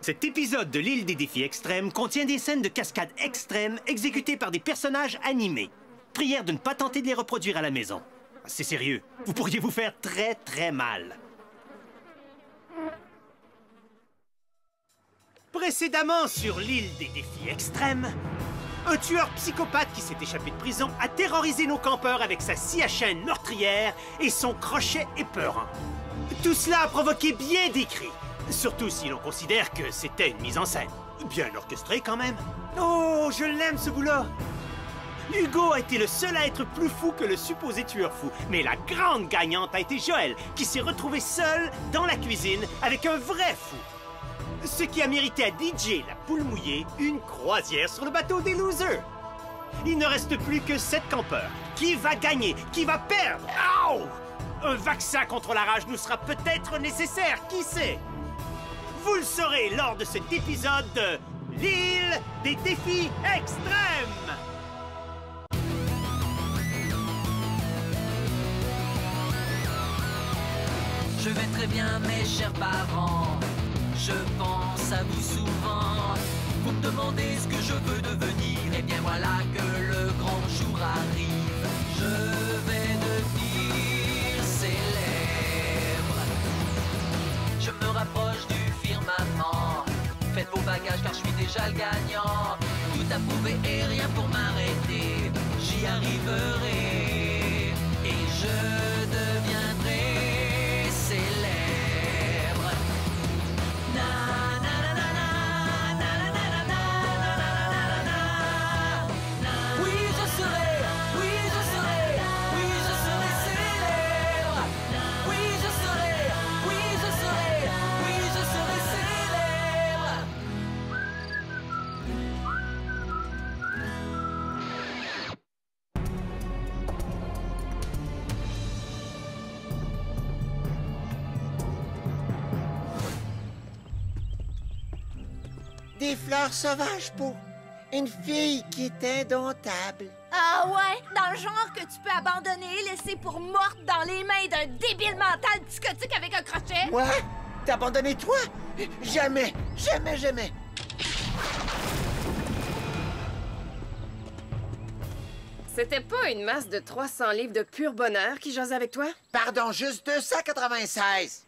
Cet épisode de l'île des défis extrêmes contient des scènes de cascades extrêmes exécutées par des personnages animés. Prière de ne pas tenter de les reproduire à la maison. C'est sérieux, vous pourriez vous faire très très mal. Précédemment sur l'île des défis extrêmes, un tueur psychopathe qui s'est échappé de prison a terrorisé nos campeurs avec sa scie à chaîne meurtrière et son crochet épeurant. Tout cela a provoqué bien des cris, surtout si l'on considère que c'était une mise en scène. Bien orchestrée quand même. Oh, je l'aime ce bout-là. Hugo a été le seul à être plus fou que le supposé tueur fou. Mais la grande gagnante a été Joël, qui s'est retrouvé seul dans la cuisine avec un vrai fou. Ce qui a mérité à DJ, la poule mouillée, une croisière sur le bateau des losers. Il ne reste plus que 7 campeurs. Qui va gagner? Qui va perdre? Ow! Un vaccin contre la rage nous sera peut-être nécessaire, qui sait? Vous le saurez lors de cet épisode de l'île des défis extrêmes! Je vais très bien, mes chers parents. Je pense à vous souvent. Vous me demandez ce que je veux devenir. Et bien voilà que le grand jour arrive. Je vais devenir célèbre. Je me rapproche du firmament. Faites vos bagages car je suis déjà le gagnant. Tout à prouver et rien pour m'arrêter. J'y arriverai. Et je deviendrai célèbre. Des fleurs sauvages pour une fille qui est indomptable. Ah ouais, dans le genre que tu peux abandonner et laisser pour morte dans les mains d'un débile mental psychotique avec un crochet. Quoi? T'as abandonné toi? Jamais, jamais, jamais. C'était pas une masse de 300 livres de pur bonheur qui jasait avec toi? Pardon, juste 296.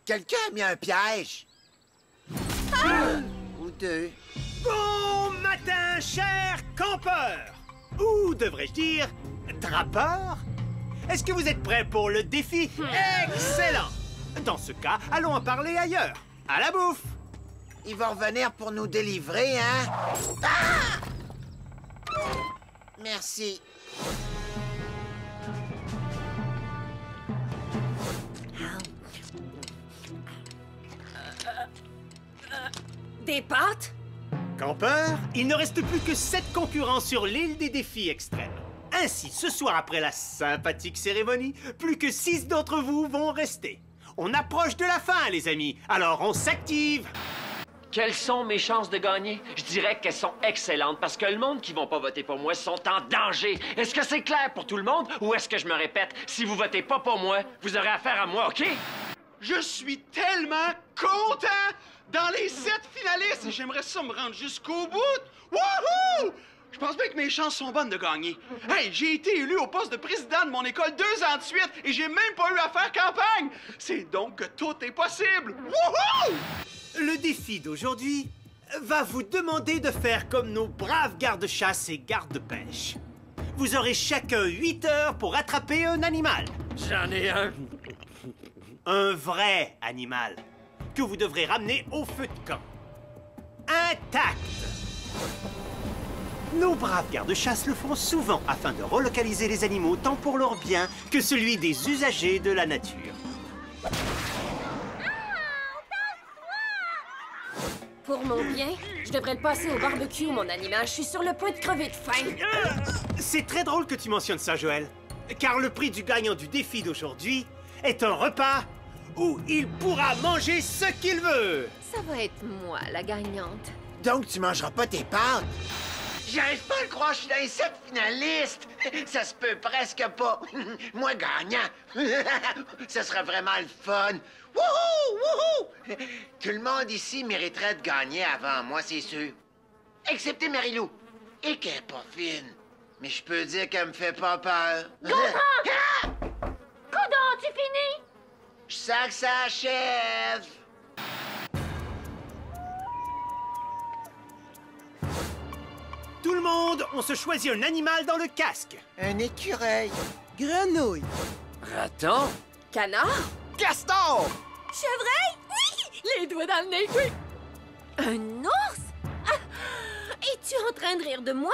Quelqu'un a mis un piège. Ah! Ou deux. Bon matin, chers campeurs! Ou devrais-je dire, trappeurs? Est-ce que vous êtes prêts pour le défi? Excellent! Dans ce cas, allons en parler ailleurs. À la bouffe! Ils vont revenir pour nous délivrer, hein? Ah! Merci. Des pâtes? Campeurs, il ne reste plus que 7 concurrents sur l'île des défis extrêmes. Ainsi, ce soir après la sympathique cérémonie, plus que 6 d'entre vous vont rester. On approche de la fin, les amis, alors on s'active! Quelles sont mes chances de gagner? Je dirais qu'elles sont excellentes parce que le monde qui vont pas voter pour moi sont en danger. Est-ce que c'est clair pour tout le monde ou est-ce que je me répète, si vous votez pas pour moi, vous aurez affaire à moi, OK? Je suis tellement content dans les 7 finalistes et j'aimerais ça me rendre jusqu'au bout. Wouhou! Je pense bien que mes chances sont bonnes de gagner. Hey, j'ai été élu au poste de président de mon école 2 ans de suite et j'ai même pas eu à faire campagne. C'est donc que tout est possible. Wouhou! Le défi d'aujourd'hui va vous demander de faire comme nos braves gardes-chasse et gardes-pêche. Vous aurez chacun 8 heures pour attraper un animal. J'en ai un. Un vrai animal que vous devrez ramener au feu de camp. Intact! Nos braves gardes-chasse le font souvent afin de relocaliser les animaux tant pour leur bien que celui des usagers de la nature. Pour mon bien, je devrais le passer au barbecue, mon animal. Je suis sur le point de crever de faim. C'est très drôle que tu mentionnes ça, Joël, car le prix du gagnant du défi d'aujourd'hui est un repas où il pourra manger ce qu'il veut. Ça va être moi, la gagnante. Donc, tu mangeras pas tes pâtes? J'arrive pas à le croire, je suis dans les 7 finalistes. Ça se peut presque pas. Moi, gagnant. Ça serait vraiment le fun. Wouhou! Wouhou! Tout le monde ici mériterait de gagner avant moi, c'est sûr. Excepté Marilou. Et qu'elle est pas fine. Mais je peux dire qu'elle me fait pas peur. Coudon, tu finis? Je sens que ça achève. Tout le monde, on se choisit un animal dans le casque. Un écureuil. Grenouille. Raton? Canard? Castor. Chevreuil? Oui! Les doigts dans le nez, oui! Un ours? Ah! Es-tu en train de rire de moi?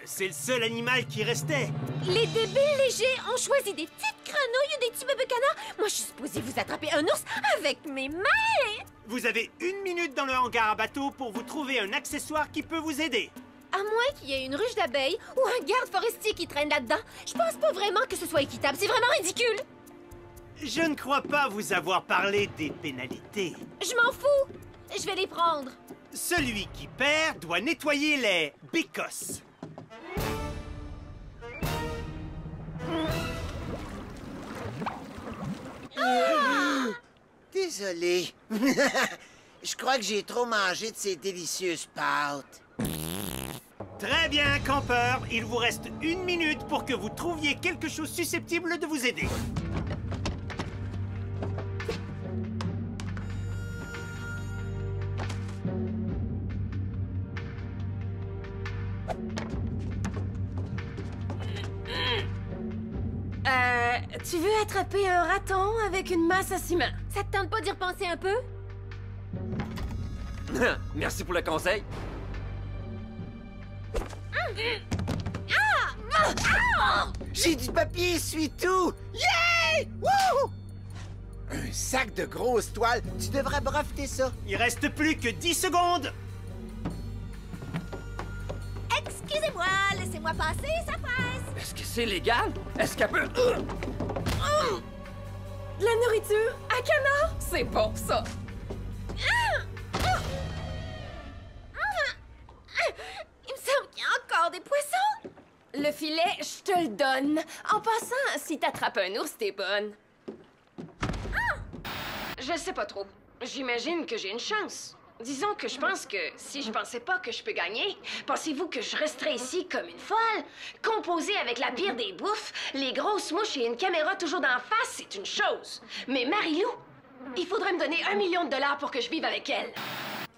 C'est le seul animal qui restait. Les débiles légers ont choisi des petites grenouilles ou des petits bébés canards. Moi, je suis supposée vous attraper un ours avec mes mains. Vous avez 1 minute dans le hangar à bateau pour vous trouver un accessoire qui peut vous aider. À moins qu'il y ait une ruche d'abeilles ou un garde forestier qui traîne là-dedans, je pense pas vraiment que ce soit équitable. C'est vraiment ridicule. Je ne crois pas vous avoir parlé des pénalités. Je m'en fous. Je vais les prendre. Celui qui perd doit nettoyer les bécosses. Désolé. Je crois que j'ai trop mangé de ces délicieuses pâtes. Très bien, campeur. Il vous reste 1 minute pour que vous trouviez quelque chose susceptible de vous aider. Tu veux attraper un raton avec une masse à ciment? Ça te tente pas d'y repenser un peu? Merci pour le conseil. J'ai du papier essuie-tout! Yeah! Wouh! Un sac de grosses toiles. Tu devrais breveter ça. Il reste plus que 10 secondes. Excusez-moi, laissez-moi passer, ça passe. Est-ce que c'est légal? Est-ce qu'elle peut... De la nourriture? Un canard? C'est bon, ça! Il me semble qu'il y a encore des poissons. Le filet, je te le donne. En passant, si t'attrapes un ours, t'es bonne. Je sais pas trop. J'imagine que j'ai une chance. Disons que je pense que si je pensais pas que je peux gagner, pensez-vous que je resterais ici comme une folle? Composée avec la pire des bouffes, les grosses mouches et une caméra toujours d'en face, c'est une chose. Mais Marilou, il faudrait me donner $1 million pour que je vive avec elle.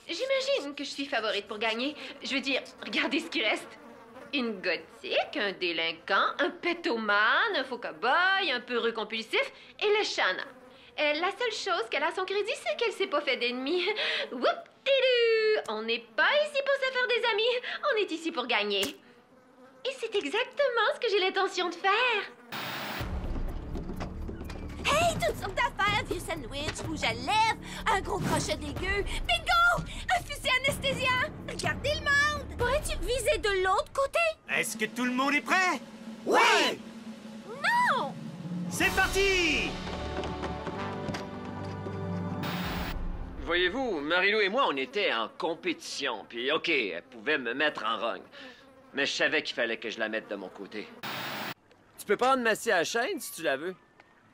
J'imagine que je suis favorite pour gagner. Je veux dire, regardez ce qui reste. Une gothique, un délinquant, un pétomane, un faux cow-boy, un peureux compulsif et le Shana. La seule chose qu'elle a à son crédit, c'est qu'elle s'est pas fait d'ennemis. Whoop-tidou! On n'est pas ici pour se faire des amis, on est ici pour gagner. Et c'est exactement ce que j'ai l'intention de faire. Hey, toutes sortes d'affaires, vieux sandwich, rouge à lèvres, un gros crochet dégueu. Bingo! Un fusil anesthésiant! Regardez le monde! Pourrais-tu viser de l'autre côté? Est-ce que tout le monde est prêt? Ouais! Non! C'est parti! Voyez-vous, Marilou et moi, on était en compétition. Puis, OK, elle pouvait me mettre en rogne. Mais je savais qu'il fallait que je la mette de mon côté. Tu peux prendre ma scie à la chaîne si tu la veux.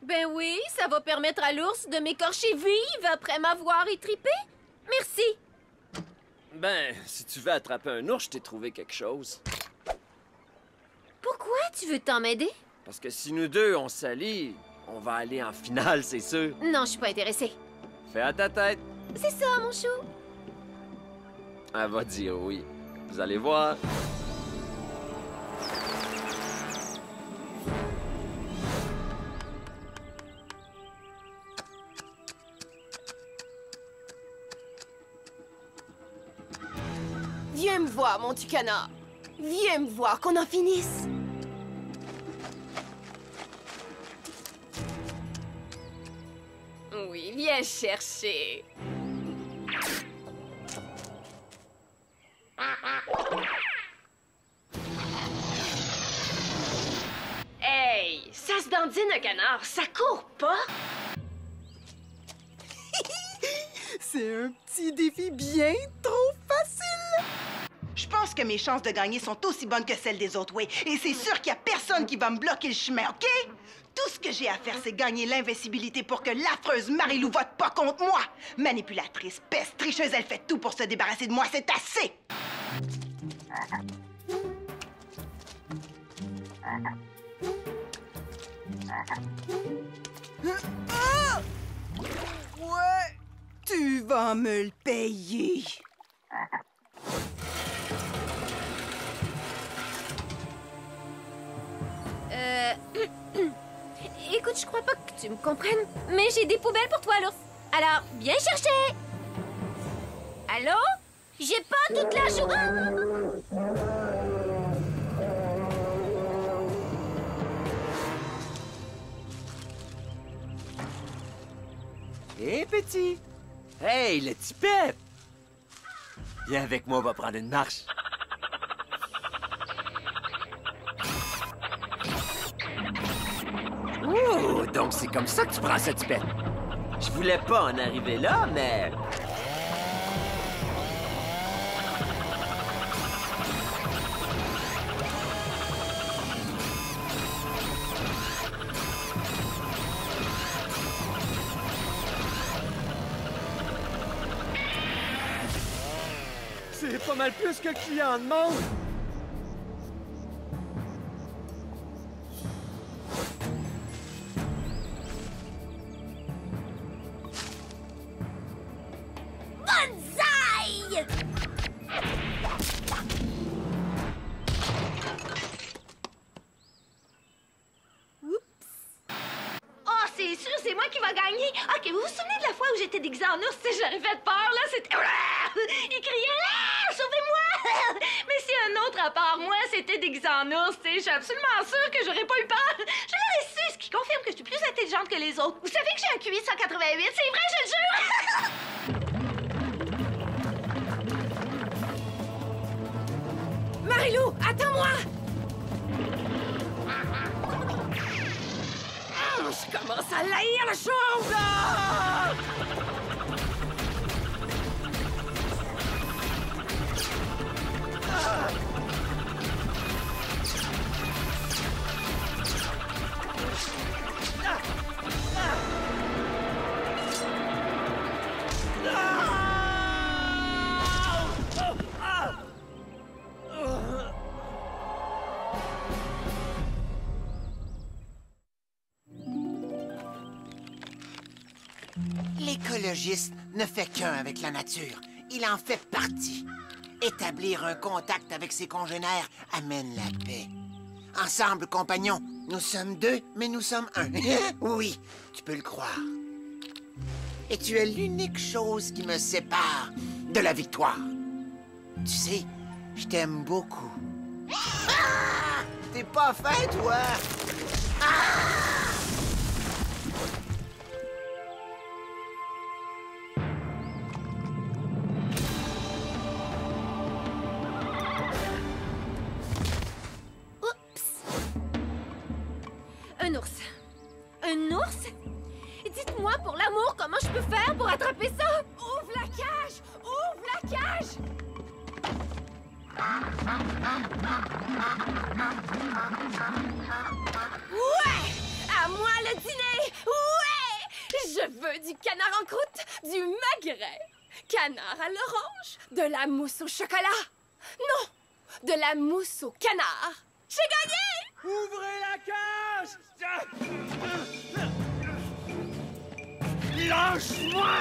Ben oui, ça va permettre à l'ours de m'écorcher vive après m'avoir étripé. Merci. Ben, si tu veux attraper un ours, je t'ai trouvé quelque chose. Pourquoi tu veux t'en m'aider? Parce que si nous deux, on s'allie, on va aller en finale, c'est sûr. Non, je suis pas intéressée. Fais à ta tête. C'est ça, mon chou. Elle va dire oui. Vous allez voir. Viens me voir, mon petit canard. Viens me voir, qu'on en finisse. Oui, viens chercher. Hey, ça se dandine un canard, ça court pas. C'est un petit défi bien trop facile. Je pense pense que mes chances de gagner sont aussi bonnes que celles des autres, oui. Et c'est sûr qu'il y a personne qui va me bloquer le chemin, OK? Tout ce que j'ai à faire, c'est gagner l'invincibilité pour que l'affreuse Marie-Lou vote pas contre moi. Manipulatrice, peste, tricheuse, elle fait tout pour se débarrasser de moi. C'est assez! Ah! Ouais! Tu vas me le payer! Écoute, je crois pas que tu me comprennes, mais j'ai des poubelles pour toi, l'ours. Alors, viens chercher! Allô? J'ai pas toute la journée... Hé, petit! Hey, le petit Pep! Viens avec moi, on va prendre une marche. Ouh, donc c'est comme ça que tu prends ça, petit Pep. Je voulais pas en arriver là, mais... C'est pas mal plus que le client demande. Bonsaï! Oh, c'est sûr, c'est moi qui va gagner. OK, vous vous souvenez de la fois où j'étais déguisée en ours? J'aurais fait peur, là, c'était... Il criait, ah, sauvez-moi! Mais si un autre à part moi s'était déguisé en ours, je suis absolument sûre que j'aurais pas eu peur. Je l'aurais su, ce qui confirme que je suis plus intelligente que les autres. Vous savez que j'ai un QI de 188, c'est vrai, je le jure! Marie-Lou, attends-moi! Je commence à l'haïr, la chose, là! L'écologiste ne fait qu'un avec la nature. Il en fait partie. Établir un contact avec ses congénères amène la paix. Ensemble, compagnons, nous sommes deux, mais nous sommes un. Oui, tu peux le croire. Et tu es l'unique chose qui me sépare de la victoire. Tu sais, je t'aime beaucoup. Ah! T'es pas fin, toi? Ah! Un ours. Un ours? Dites-moi, pour l'amour, comment je peux faire pour attraper ça? Ouvre la cage! Ouvre la cage! Ouais! À moi le dîner! Ouais! Je veux du canard en croûte, du magret, canard à l'orange, de la mousse au chocolat. Non! De la mousse au canard. J'ai gagné! Ouvrez la cage! Lâche-moi!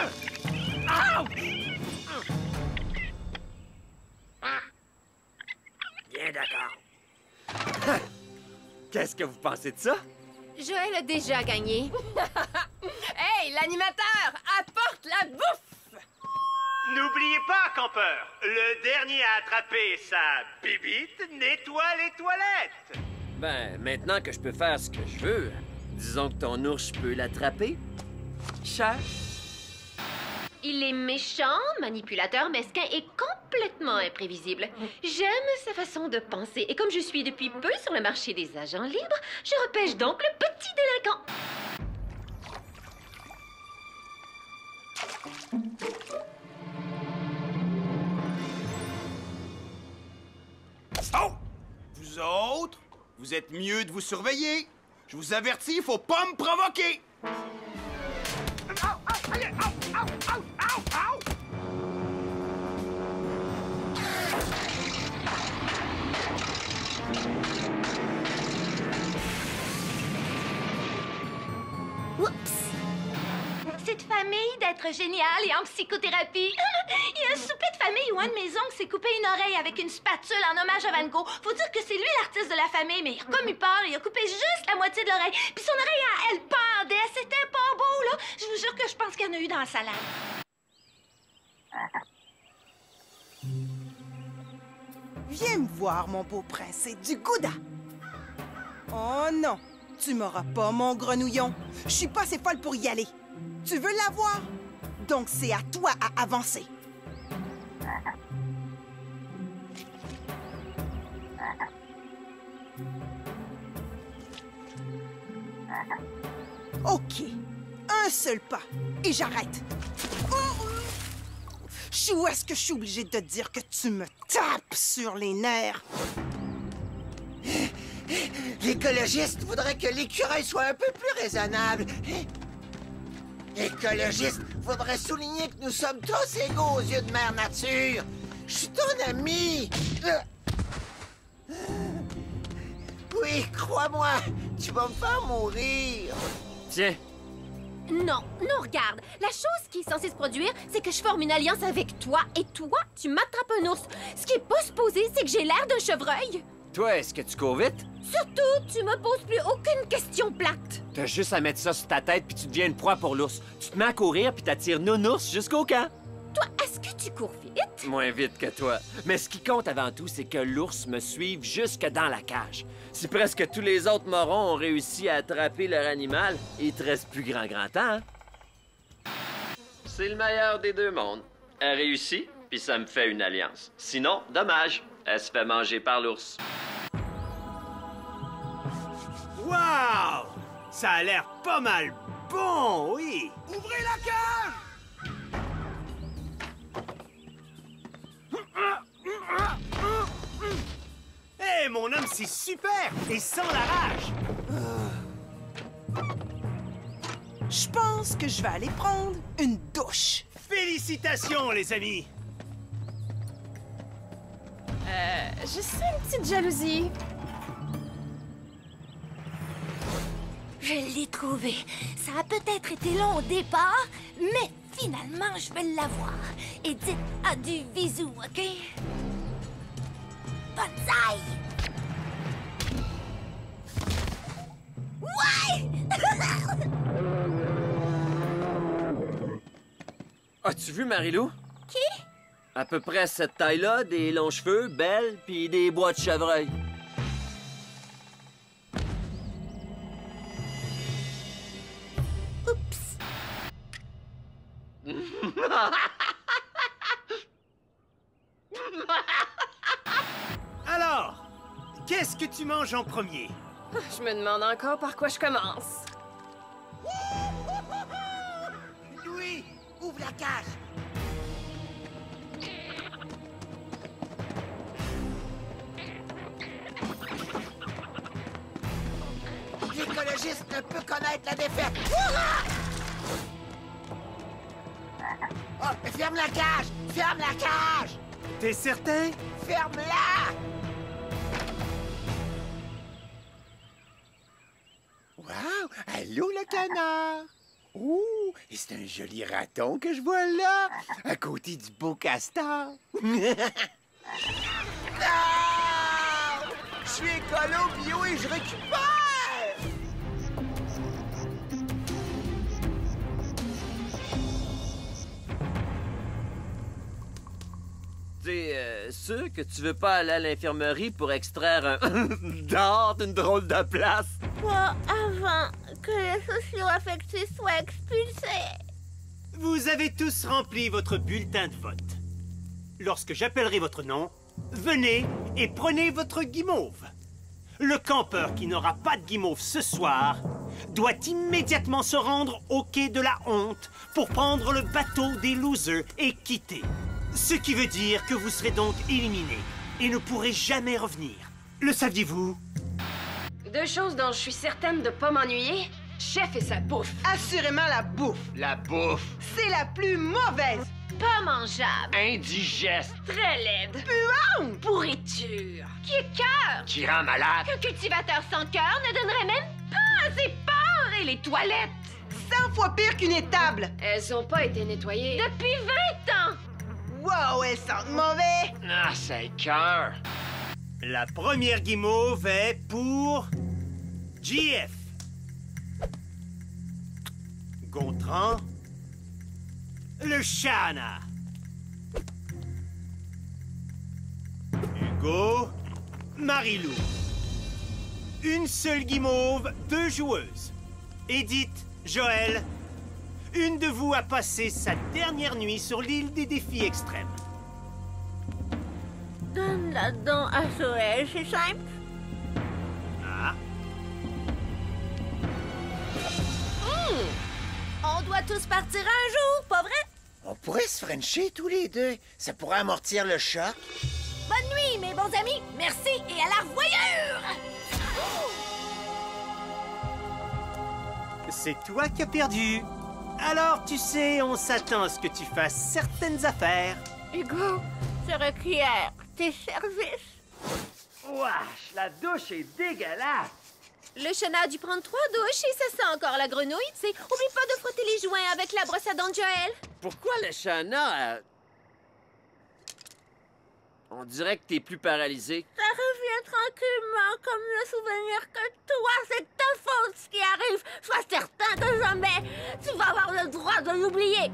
Bien d'accord. Qu'est-ce que vous pensez de ça? Joël a déjà gagné. Hey, l'animateur, apporte la bouffe! N'oubliez pas, campeur, le dernier à attraper sa bibite nettoie les toilettes. Ben, maintenant que je peux faire ce que je veux, disons que ton ours, je peux l'attraper. Cher. Il est méchant, manipulateur, mesquin et complètement imprévisible. J'aime sa façon de penser. Et comme je suis depuis peu sur le marché des agents libres, je repêche donc le petit délinquant. Oh! Vous autres, vous êtes mieux de vous surveiller. Je vous avertis, il faut pas me provoquer. Oups! Cette famille d'être géniale et en psychothérapie. Il y a un souper de famille où un de mes oncles s'est coupé une oreille avec une spatule en hommage à Van Gogh. Faut dire que c'est lui l'artiste de la famille, mais comme il part, il a coupé juste la moitié de l'oreille. Puis son oreille, elle pendait. C'était pas beau, là. Je vous jure que je pense qu'il y en a eu dans la salade. Viens me voir, mon beau prince, c'est du gouda. Oh non, tu m'auras pas, mon grenouillon. Je suis pas assez folle pour y aller. Tu veux l'avoir? Donc c'est à toi à avancer. OK. Un seul pas. Et j'arrête. Chou, est-ce que je suis obligée de te dire que tu me tapes sur les nerfs? L'écologiste voudrait que l'écureuil soit un peu plus raisonnable. L'écologiste voudrait souligner que nous sommes tous égaux aux yeux de Mère Nature. Je suis ton ami. Oui, crois-moi, tu vas me faire mourir. Tiens. Non, non, regarde. La chose qui est censée se produire, c'est que je forme une alliance avec toi, et toi, tu m'attrapes un ours. Ce qui est pas supposé, c'est que j'ai l'air d'un chevreuil. Toi, est-ce que tu cours vite? Surtout, tu me poses plus aucune question plate. T'as juste à mettre ça sur ta tête puis tu deviens une proie pour l'ours. Tu te mets à courir puis t'attires nounours jusqu'au camp. Toi, est-ce que tu cours vite? Moins vite que toi. Mais ce qui compte avant tout, c'est que l'ours me suive jusque dans la cage. Si presque tous les autres morons ont réussi à attraper leur animal, il te reste plus grand temps, hein? C'est le meilleur des deux mondes. Elle réussit, puis ça me fait une alliance. Sinon, dommage, elle se fait manger par l'ours. Wow! Ça a l'air pas mal bon, oui! Ouvrez la cage! Hé, mon homme, c'est super! Et sans la rage! Je pense que je vais aller prendre une douche. Félicitations, les amis! Je sens une petite jalousie. Je l'ai trouvé. Ça a peut-être été long au départ, mais finalement, je vais l'avoir. Et dites à du bisou, OK? Bonsaï! Ouais! As-tu vu Marilou? Qui? À peu près cette taille-là, des longs cheveux, belle, puis des bois de chevreuil. Oups! Alors, qu'est-ce que tu manges en premier? Je me demande encore par quoi je commence. Louis, ouvre la cage. L'écologiste ne peut connaître la défaite. Oh, ferme la cage! Ferme la cage! T'es certain? Ferme-la! Wow! Allô, le canard! Oh! Et c'est un joli raton que je vois là, à côté du beau castor. Non! Je suis écolo bio et je récupère! T'es sûr que tu veux pas aller à l'infirmerie pour extraire un dard d'une drôle de place? Pas avant que les socio-affectés soient expulsés. Vous avez tous rempli votre bulletin de vote. Lorsque j'appellerai votre nom, venez et prenez votre guimauve. Le campeur qui n'aura pas de guimauve ce soir doit immédiatement se rendre au quai de la honte pour prendre le bateau des losers et quitter. Ce qui veut dire que vous serez donc éliminé. et ne pourrez jamais revenir. Le saviez-vous? Deux choses dont je suis certaine de pas m'ennuyer. Chef et sa bouffe. Assurément la bouffe. La bouffe. C'est la plus mauvaise. Pas mangeable. Indigeste. Très laide. Puante. Pourriture. Qui écoeure. Qui rend malade. Un cultivateur sans cœur ne donnerait même pas assez peur. Et les toilettes. 100 fois pire qu'une étable. Elles ont pas été nettoyées. Depuis 20 ans. Wow, elles sentent mauvais. Ah, ça écoeure. La première guimauve est pour... JF. Gontran. Le Shana. Hugo. Marilou. Une seule guimauve, 2 joueuses. Edith, Joël. Une de vous a passé sa dernière nuit sur l'île des défis extrêmes. Donne la dent à Joël, c'est simple. Ah. On doit tous partir un jour, pas vrai? On pourrait se frencher tous les deux. Ça pourrait amortir le choc. Bonne nuit, mes bons amis. Merci et à la revoyure! C'est toi qui as perdu. Alors, tu sais, on s'attend à ce que tu fasses certaines affaires. Hugo, je requiert tes services. Wesh, la douche est dégueulasse! Le chenard a dû prendre 3 douches et ça sent encore la grenouille. C'est oublie pas de frotter les joints avec la brosse à dents de Joël. Pourquoi le Shana... On dirait que t'es plus paralysé. Ça revient tranquillement comme le souvenir que toi, c'est ta faute ce qui arrive. Sois certain que jamais tu vas avoir le droit de l'oublier.